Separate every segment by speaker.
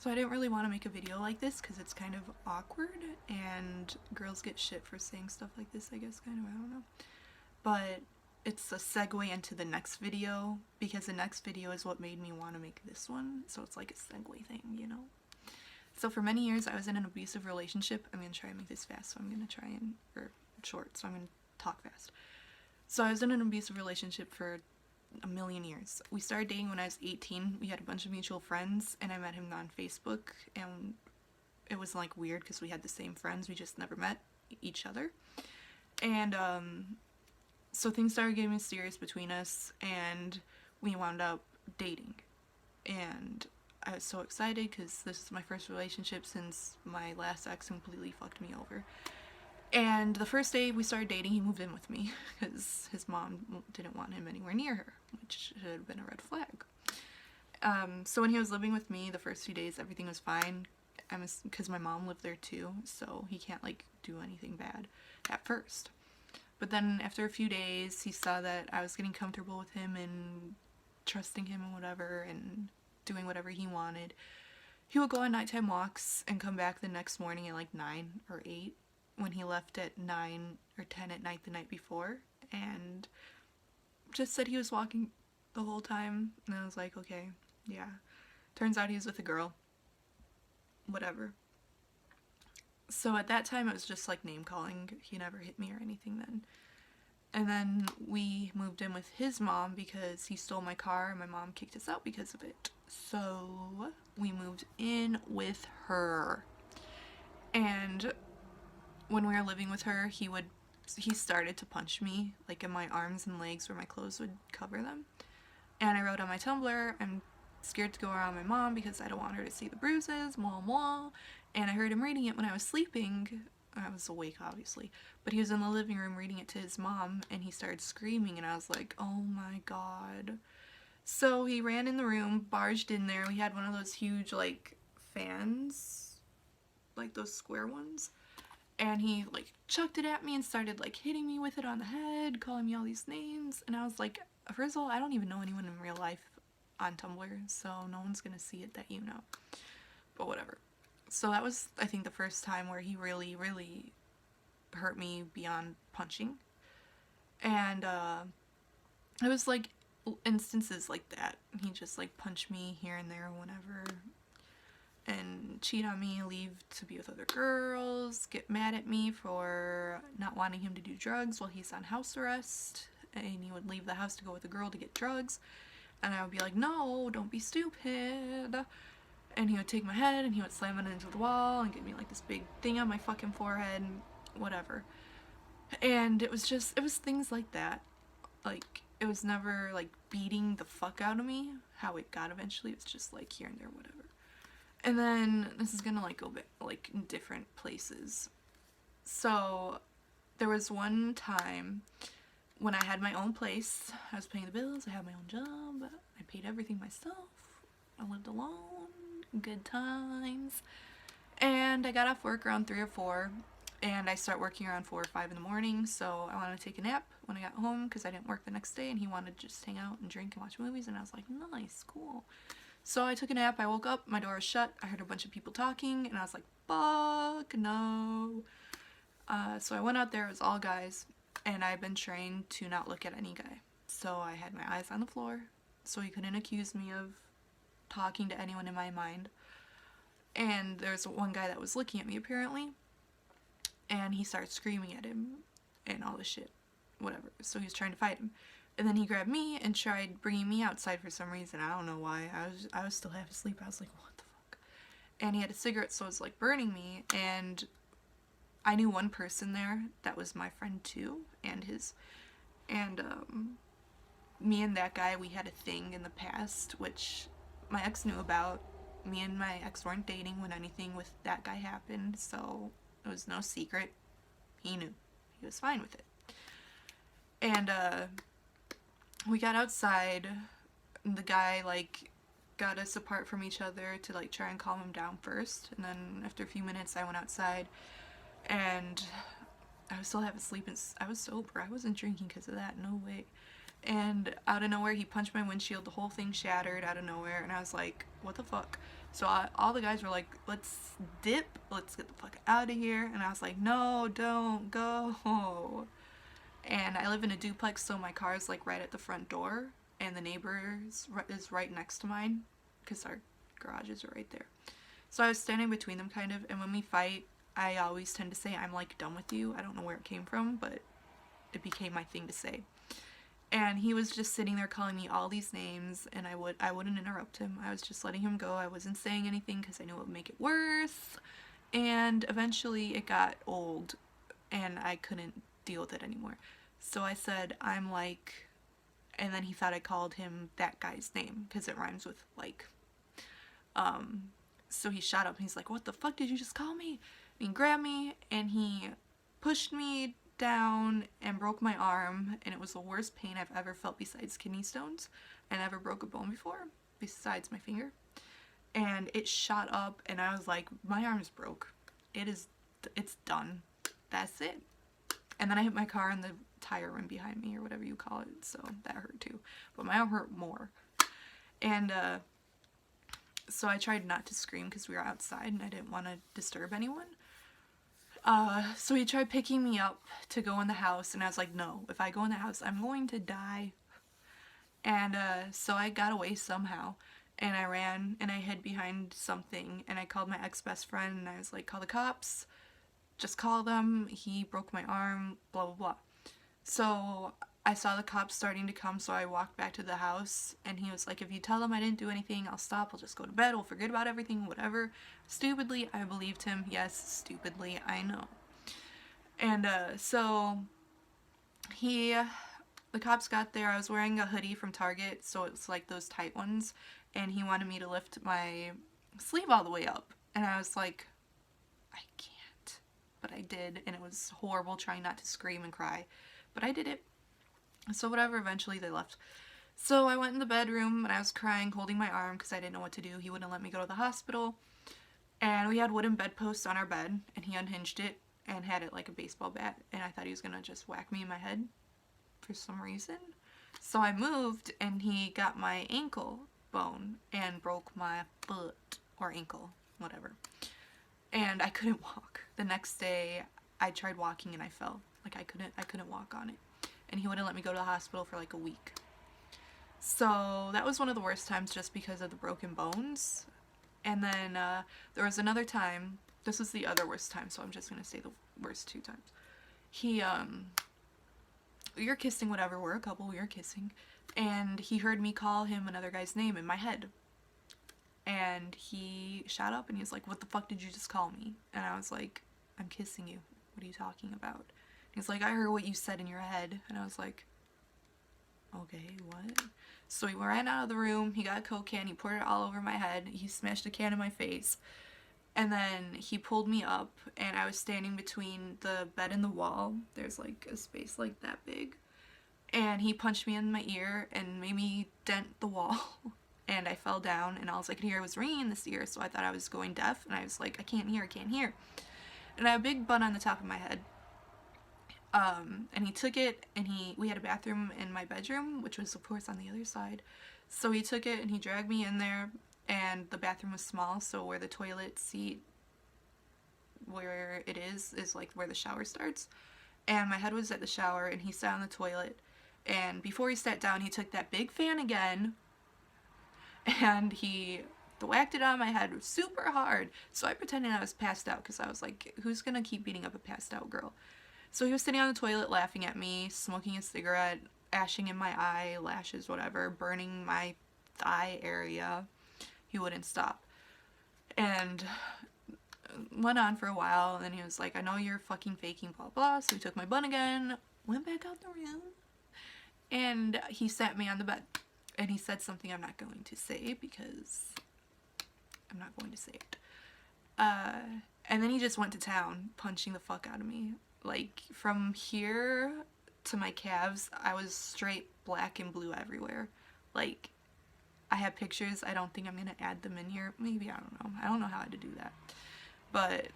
Speaker 1: So I didn't really want to make a video like this because it's kind of awkward and girls get shit for saying stuff like this, I guess, kind of, I don't know. But it's a segue into the next video because the next video is what made me want to make this one. So it's like a segue thing, you know? So for many years I was in an abusive relationship. I'm going to try and make this fast, so I'm going to try and, or short, so I'm going to talk fast. So I was in an abusive relationship for a million years. We started dating when I was 18. We had a bunch of mutual friends, and I met him on Facebook, and it was like weird because we had the same friends, we just never met each other. And so things started getting serious between us, and we wound up dating. And I was so excited because this is my first relationship since my last ex completely fucked me over. And the first day we started dating, he moved in with me because his mom didn't want him anywhere near her, which should have been a red flag. So when he was living with me, the first few days, everything was fine. Because my mom lived there too, so he can't like do anything bad at first. But then after a few days, he saw that I was getting comfortable with him and trusting him and whatever, and doing whatever he wanted. He would go on nighttime walks and come back the next morning at like 9 or 8. When he left at 9 or 10 at night the night before, and just said he was walking the whole time, and I was like, okay, yeah. Turns out he was with a girl. Whatever. So at that time it was just like name calling. He never hit me or anything then. And then we moved in with his mom because he stole my car and my mom kicked us out because of it. So we moved in with her. And when we were living with her, he started to punch me, like in my arms and legs where my clothes would cover them. And I wrote on my Tumblr, I'm scared to go around my mom because I don't want her to see the bruises, mwah mwah. And I heard him reading it when I was sleeping. I was awake, obviously. But he was in the living room reading it to his mom, and he started screaming, and I was like, oh my god. So he ran in the room, barged in there. We had one of those huge, like, fans, like those square ones. And he like chucked it at me and started like hitting me with it on the head, calling me all these names. And I was like, first of all, I don't even know anyone in real life on Tumblr, so no one's gonna see it that you know. But whatever. So that was, I think, the first time where he really, really hurt me beyond punching. And it was like instances like that. He just like punched me here and there whenever, and cheat on me, leave to be with other girls, get mad at me for not wanting him to do drugs while he's on house arrest, and he would leave the house to go with a girl to get drugs, and I would be like, no, don't be stupid, and he would take my head and he would slam it into the wall and give me like this big thing on my fucking forehead, whatever. And it was things like that. Like, it was never like beating the fuck out of me, how it got eventually. It was just like here and there, whatever. And then, this is gonna like go bit, like in different places. So, there was one time when I had my own place. I was paying the bills, I had my own job, I paid everything myself, I lived alone, good times. And I got off work around 3 or 4, and I start working around 4 or 5 in the morning, so I wanted to take a nap when I got home because I didn't work the next day, and he wanted to just hang out and drink and watch movies, and I was like, nice, cool. So I took a nap, I woke up, my door was shut, I heard a bunch of people talking, and I was like, fuck no. So I went out there, it was all guys, and I've been trained to not look at any guy. So I had my eyes on the floor, so he couldn't accuse me of talking to anyone in my mind. And there's one guy that was looking at me apparently, and he started screaming at him and all this shit, whatever. So he was trying to fight him. And then he grabbed me and tried bringing me outside for some reason. I don't know why. I was still half asleep. I was like, what the fuck? And he had a cigarette, so it was like burning me. And I knew one person there that was my friend too, and his. And me and that guy, we had a thing in the past, which my ex knew about. Me and my ex weren't dating when anything with that guy happened, so it was no secret. He knew. He was fine with it. And we got outside, and the guy like got us apart from each other to like try and calm him down first, and then after a few minutes I went outside, and I was still half asleep, and I was sober. I wasn't drinking because of that, no way. and out of nowhere he punched my windshield, the whole thing shattered out of nowhere, and I was like, what the fuck? So all the guys were like, let's dip, let's get the fuck out of here, and I was like, no, don't go. And I live in a duplex, so my car is like right at the front door, and the neighbor's is right next to mine because our garages are right there. So I was standing between them kind of, and when we fight, I always tend to say, I'm like done with you. I don't know where it came from, but it became my thing to say. And he was just sitting there calling me all these names, and I wouldn't interrupt him. I was just letting him go. I wasn't saying anything because I knew it would make it worse. And eventually it got old, and I couldn't deal with it anymore. So I said, I'm like, and then he thought I called him that guy's name because it rhymes with like. So he shot up and he's like, what the fuck did you just call me? And he grabbed me and he pushed me down and broke my arm, and it was the worst pain I've ever felt besides kidney stones. I never broke a bone before besides my finger, and it shot up and I was like, my arm's broke. It's done. That's it. And then I hit my car in the tire rim behind me, or whatever you call it, so that hurt too, but my arm hurt more. And so I tried not to scream because we were outside and I didn't want to disturb anyone. So he tried picking me up to go in the house, and I was like, no, if I go in the house, I'm going to die. And so I got away somehow, and I ran and I hid behind something, and I called my ex-best friend and I was like, call the cops, just call them, he broke my arm, blah blah blah. So I saw the cops starting to come, so I walked back to the house, and he was like, if you tell them I didn't do anything, I'll stop, I'll just go to bed, we'll forget about everything, whatever. Stupidly, I believed him. Yes, stupidly, I know. And so the cops got there. I was wearing a hoodie from Target, so it's like those tight ones, and he wanted me to lift my sleeve all the way up, and I was like, I can't. But I did, and it was horrible trying not to scream and cry, but I did it. So whatever, eventually they left. So I went in the bedroom and I was crying, holding my arm because I didn't know what to do. He wouldn't let me go to the hospital. And we had wooden bedposts on our bed, and he unhinged it and had it like a baseball bat, and I thought he was gonna just whack me in my head for some reason. So I moved and he got my ankle bone and broke my foot or ankle, whatever. And I couldn't walk. The next day I tried walking and I fell. Like I couldn't walk on it. And he wouldn't let me go to the hospital for like a week. So that was one of the worst times just because of the broken bones. And then there was another time, this was the other worst time, so I'm just going to say the worst two times. We were kissing, whatever, we're a couple, we were kissing, and he heard me call him another guy's name in my head. And he shot up and he was like, what the fuck did you just call me? And I was like, I'm kissing you. What are you talking about? He's like, I heard what you said in your head. And I was like, okay, what? So he ran out of the room, he got a Coke can, he poured it all over my head, he smashed a can in my face, and then he pulled me up, and I was standing between the bed and the wall. There's like a space like that big. And he punched me in my ear and made me dent the wall. And I fell down, and all I could hear was ringing in this ear, so I thought I was going deaf, and I was like, I can't hear. And I had a big bun on the top of my head. And he took it, and we had a bathroom in my bedroom, which was of course on the other side. So he took it and he dragged me in there, and the bathroom was small, so where the toilet seat, where it is like where the shower starts. And my head was at the shower, and he sat on the toilet, and before he sat down, he took that big fan again, and he whacked it on my head super hard. So I pretended I was passed out, because I was like, who's gonna keep beating up a passed out girl? So he was sitting on the toilet laughing at me, smoking a cigarette, ashing in my eye, lashes, whatever, burning my thigh area. He wouldn't stop. And went on for a while, and then he was like, I know you're fucking faking, blah blah. So he took my bun again, went back out the room, and he sat me on the bed. And he said something I'm not going to say because I'm not going to say it. And then he just went to town, punching the fuck out of me. Like, from here to my calves, I was straight black and blue everywhere. Like, I have pictures. I don't think I'm going to add them in here. Maybe, I don't know. I don't know how to do that. But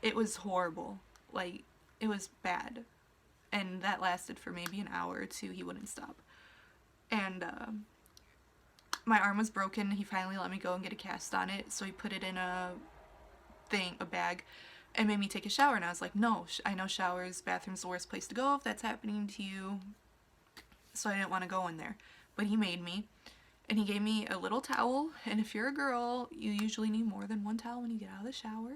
Speaker 1: it was horrible. Like, it was bad. And that lasted for maybe an hour or two. He wouldn't stop. And my arm was broken. He finally let me go and get a cast on it, so he put it in a bag, and made me take a shower. And I was like, no, I know showers, bathroom's the worst place to go if that's happening to you. So I didn't want to go in there. But he made me. And he gave me a little towel. And if you're a girl, you usually need more than one towel when you get out of the shower.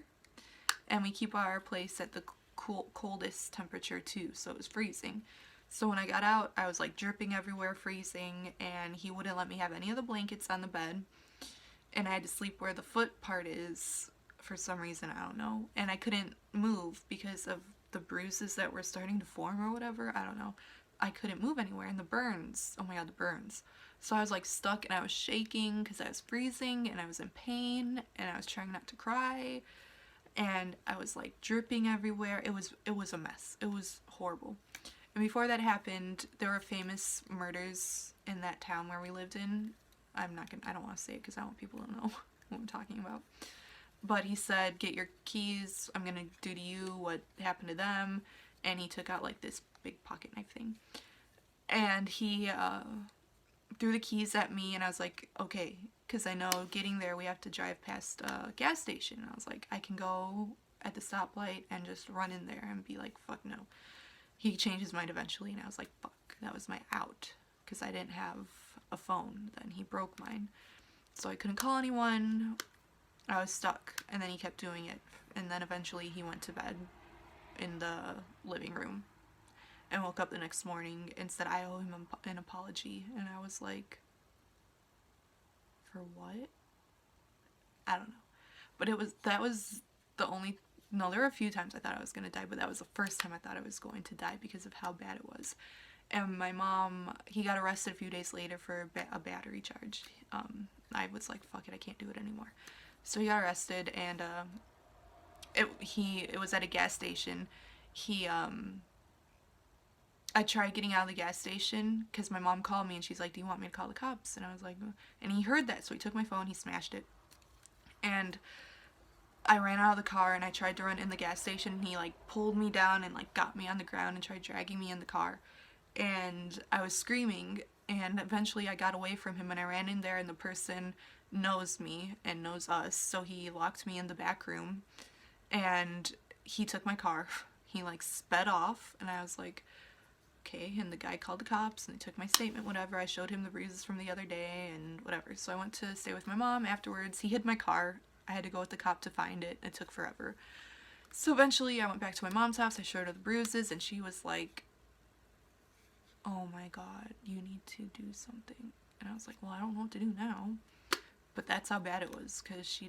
Speaker 1: And we keep our place at the coldest temperature too, so it was freezing. So when I got out, I was like dripping everywhere, freezing, and he wouldn't let me have any of the blankets on the bed. And I had to sleep where the foot part is for some reason, I don't know. And I couldn't move because of the bruises that were starting to form or whatever, I don't know. I couldn't move anywhere, and the burns, oh my god, the burns. So I was like stuck, and I was shaking because I was freezing, and I was in pain, and I was trying not to cry, and I was like dripping everywhere. It was a mess. It was horrible. And before that happened, there were famous murders in that town where we lived in. I don't want to say it because I want people to know what I'm talking about. But he said, get your keys, I'm gonna do to you what happened to them. And he took out like this big pocket knife thing. And he threw the keys at me, and I was like, okay, because I know getting there we have to drive past a gas station. And I was like, I can go at the stoplight and just run in there and be like, fuck no. He changed his mind eventually, and I was like, fuck, that was my out, because I didn't have a phone. Then he broke mine, so I couldn't call anyone. I was stuck, and then he kept doing it, and then eventually he went to bed in the living room and woke up the next morning and said I owe him an apology. And I was like, for what? I don't know. But that was the only, no, there were a few times I thought I was going to die, but that was the first time I thought I was going to die because of how bad it was. And my mom, he got arrested a few days later for a battery charge. I was like, fuck it, I can't do it anymore. So he got arrested, and it was at a gas station. I tried getting out of the gas station because my mom called me, and she's like, do you want me to call the cops? And I was like, no. And he heard that, so he took my phone, he smashed it. And I ran out of the car, and I tried to run in the gas station, and he like pulled me down and like got me on the ground and tried dragging me in the car. And I was screaming, and eventually I got away from him, and I ran in there, and the person knows me and knows us, so he locked me in the back room, and he took my car. He like sped off, and I was like, okay. And the guy called the cops, and they took my statement, whatever. I showed him the bruises from the other day and whatever. So I went to stay with my mom afterwards. He hid my car. I had to go with the cop to find it. It took forever. So eventually I went back to my mom's house. I showed her the bruises, and she was like, oh my god, you need to do something. And I was like, well, I don't know what to do now. But that's how bad it was, because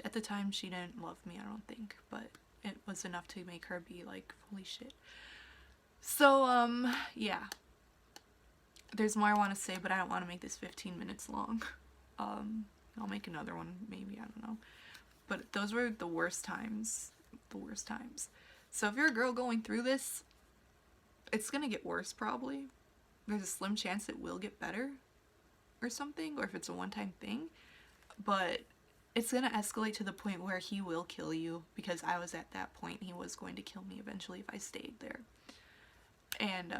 Speaker 1: at the time she didn't love me, I don't think, but it was enough to make her be like, holy shit. So yeah, there's more I want to say, but I don't want to make this 15 minutes long. I'll make another one maybe, I don't know. But those were the worst times. So if you're a girl going through this, it's gonna get worse probably. There's a slim chance it will get better or something, or if it's a one-time thing. But it's gonna escalate to the point where he will kill you, because I was at that point. He was going to kill me eventually if I stayed there. And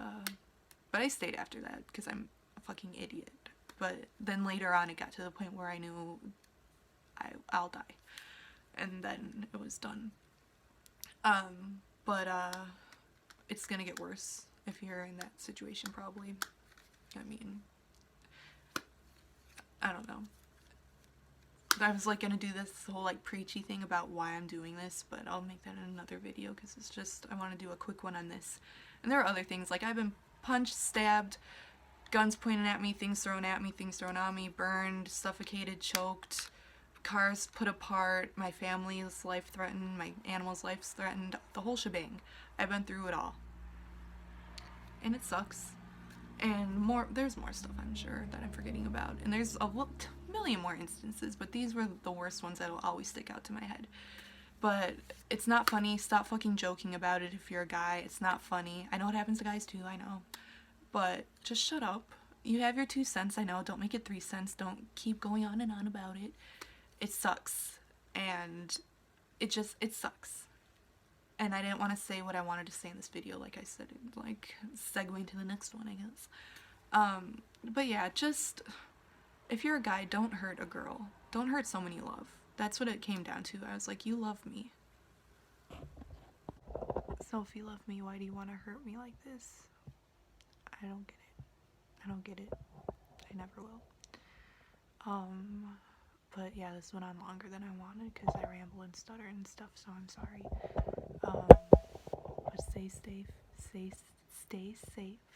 Speaker 1: but I stayed after that because I'm a fucking idiot. But then later on it got to the point where I knew I'll die, and then it was done. But it's gonna get worse if you're in that situation probably. I mean, I don't know. I was like gonna do this whole like preachy thing about why I'm doing this, but I'll make that in another video because it's just, I want to do a quick one on this. And there are other things, like I've been punched, stabbed, guns pointed at me, things thrown at me, things thrown on me, burned, suffocated, choked, cars put apart, my family's life threatened, my animal's life's threatened, the whole shebang. I've been through it all. And it sucks. And there's more stuff I'm sure that I'm forgetting about. And there's a million more instances, but these were the worst ones that will always stick out to my head. But it's not funny. Stop fucking joking about it if you're a guy. It's not funny. I know it happens to guys too, I know. But just shut up. You have your 2 cents, I know. Don't make it 3 cents. Don't keep going on and on about it. It sucks. And it sucks. And I didn't want to say what I wanted to say in this video, like I said, like segueing to the next one, I guess. But yeah, just, if you're a guy, don't hurt a girl. Don't hurt someone you love. That's what it came down to. I was like, you love me. So if you love me, why do you want to hurt me like this? I don't get it. I don't get it. I never will. But yeah, this went on longer than I wanted because I ramble and stutter and stuff, so I'm sorry. But stay safe,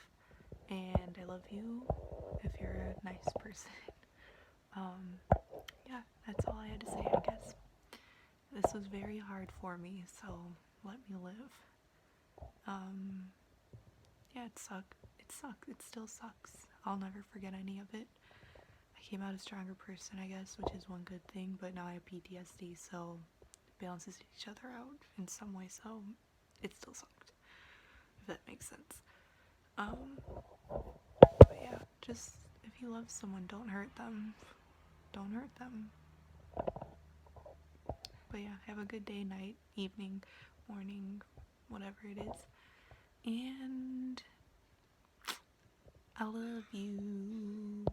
Speaker 1: and I love you if you're a nice person. Yeah, that's all I had to say, I guess. This was very hard for me, so let me live. Yeah, it sucked. It sucked. It still sucks. I'll never forget any of it. I came out a stronger person, I guess, which is one good thing, but now I have PTSD, so it balances each other out in some way, so it still sucked, if that makes sense. But yeah, just, if you love someone, don't hurt them. Don't hurt them. But yeah, have a good day, night, evening, morning, whatever it is. And I love you.